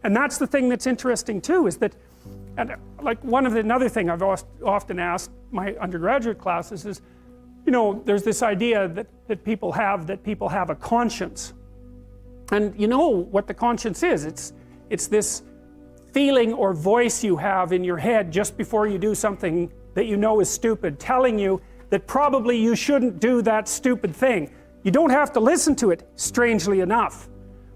And that's the thing that's interesting too, is that, and like another thing I've often asked my undergraduate classes is, you know, there's this idea that people have a conscience. And you know what the conscience is. It's this feeling or voice you have in your head just before you do something that you know is stupid, telling you that probably you shouldn't do that stupid thing. You don't have to listen to it, strangely enough,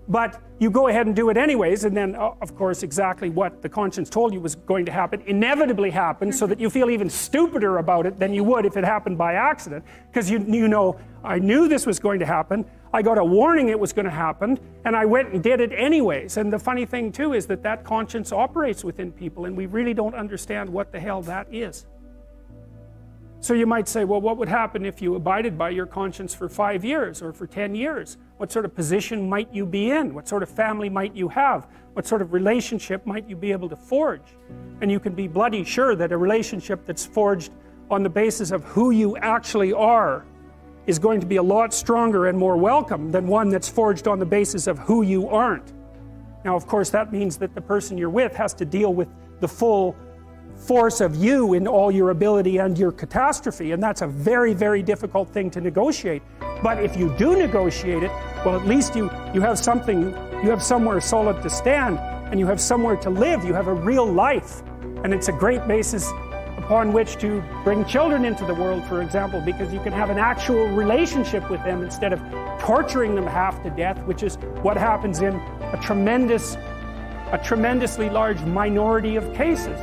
but you go ahead and do it anyways, and then of course exactly what the conscience told you was going to happen inevitably happens, so that you feel even stupider about it than you would if it happened by accident, because you know, I knew this was going to happen, I got a warning it was going to happen, and I went and did it anyways. And the funny thing too is that conscience operates within people, and we really don't understand what the hell that is. So you might say, well, what would happen if you abided by your conscience for 5 years or for 10 years? What sort of position might you be in? What sort of family might you have? What sort of relationship might you be able to forge? And you can be bloody sure that a relationship that's forged on the basis of who you actually are is going to be a lot stronger and more welcome than one that's forged on the basis of who you aren't. Now, of course, that means that the person you're with has to deal with the full force of you in all your ability and your catastrophe, and that's a very, very difficult thing to negotiate. But if you do negotiate it, well, at least you have something, you have somewhere solid to stand, and you have somewhere to live, you have a real life, and it's a great basis upon which to bring children into the world, for example, because you can have an actual relationship with them instead of torturing them half to death, which is what happens in a tremendously large minority of cases.